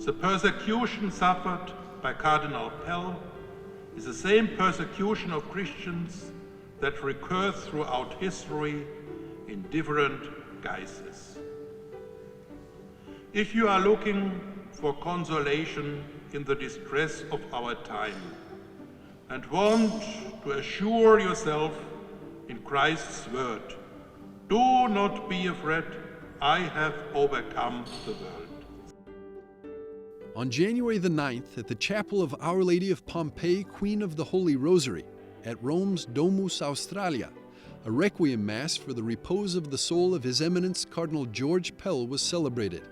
The persecution suffered by Cardinal Pell is the same persecution of Christians that recurs throughout history in different guises. If you are looking for consolation in the distress of our time and want to assure yourself in Christ's word, do not be afraid, I have overcome the world. On January the 9th, at the chapel of Our Lady of Pompeii, Queen of the Holy Rosary, at Rome's Domus Australia, a Requiem Mass for the repose of the soul of His Eminence Cardinal George Pell was celebrated.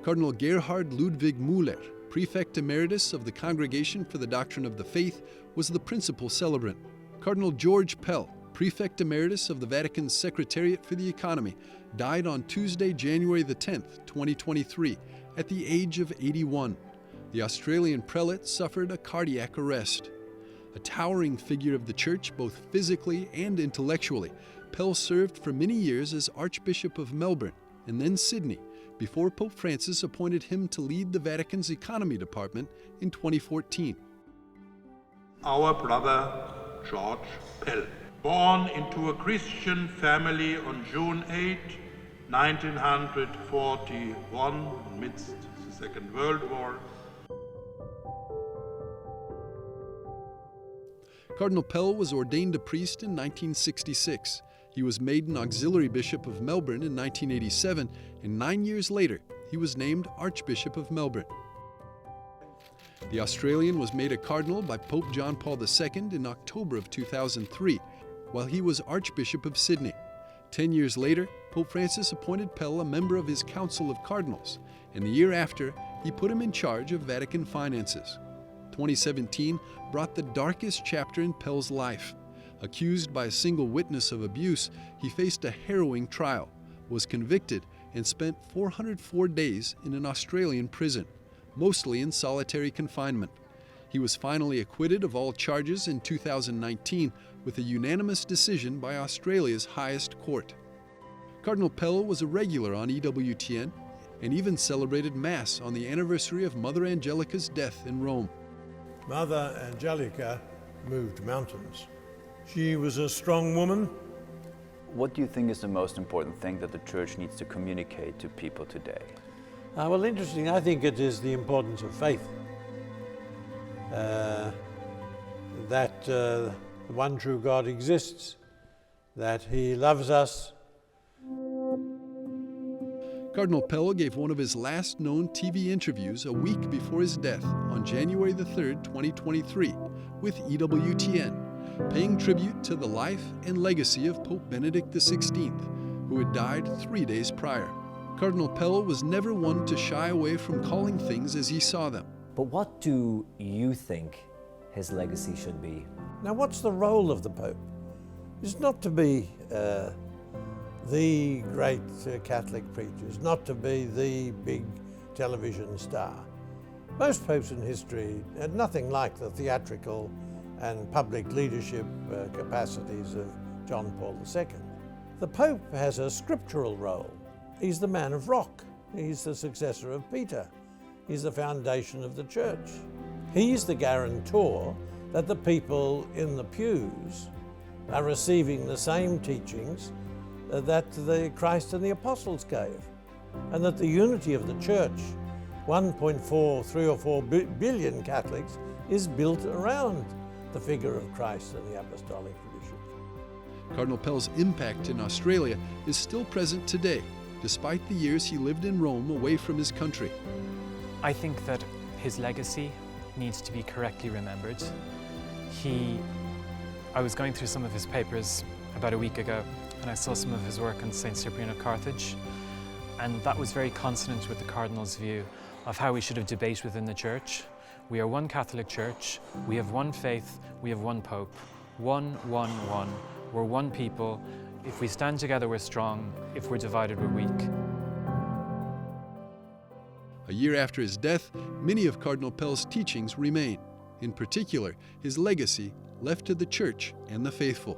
Cardinal Gerhard Ludwig Müller, Prefect Emeritus of the Congregation for the Doctrine of the Faith, was the principal celebrant. Cardinal George Pell, Prefect Emeritus of the Vatican's Secretariat for the Economy, died on Tuesday, January the 10th, 2023, at the age of 81. The Australian prelate suffered a cardiac arrest. A towering figure of the Church, both physically and intellectually, Pell served for many years as Archbishop of Melbourne and then Sydney, before Pope Francis appointed him to lead the Vatican's Economy Department in 2014. Our brother George Pell, born into a Christian family on June 8, 1941, amidst the Second World War. Cardinal Pell was ordained a priest in 1966. He was made an auxiliary bishop of Melbourne in 1987, and 9 years later, he was named Archbishop of Melbourne. The Australian was made a cardinal by Pope John Paul II in October of 2003, while he was Archbishop of Sydney. 10 years later, Pope Francis appointed Pell a member of his Council of Cardinals, and the year after, he put him in charge of Vatican finances. 2017 brought the darkest chapter in Pell's life. Accused by a single witness of abuse, he faced a harrowing trial, was convicted, and spent 404 days in an Australian prison, mostly in solitary confinement. He was finally acquitted of all charges in 2019 with a unanimous decision by Australia's highest court. Cardinal Pell was a regular on EWTN and even celebrated Mass on the anniversary of Mother Angelica's death in Rome. Mother Angelica moved mountains. She was a strong woman. What do you think is the most important thing that the Church needs to communicate to people today? Well, interesting, I think it is the importance of faith. That the one true God exists, that He loves us. Cardinal Pell gave one of his last known TV interviews a week before his death on January the 3rd, 2023, with EWTN, paying tribute to the life and legacy of Pope Benedict XVI, who had died 3 days prior. Cardinal Pell was never one to shy away from calling things as he saw them. But what do you think his legacy should be? Now, what's the role of the Pope? It's not to be the great Catholic preacher, it's not to be the big television star. Most popes in history had nothing like the theatrical and public leadership capacities of John Paul II. The Pope has a scriptural role. He's the man of rock. He's the successor of Peter. He's the foundation of the Church. He's the guarantor that the people in the pews are receiving the same teachings that the Christ and the Apostles gave, and that the unity of the Church, 3 or 4 billion Catholics, is built around the figure of Christ and the apostolic tradition. Cardinal Pell's impact in Australia is still present today, despite the years he lived in Rome away from his country. I think that his legacy needs to be correctly remembered. I was going through some of his papers about a week ago, and I saw some of his work on St. Cyprian of Carthage, and that was very consonant with the Cardinal's view of how we should have debate within the Church. We are one Catholic Church, we have one faith, we have one Pope. One. We're one people. If we stand together, we're strong. If we're divided, we're weak. A year after his death, many of Cardinal Pell's teachings remain, in particular his legacy left to the Church and the faithful.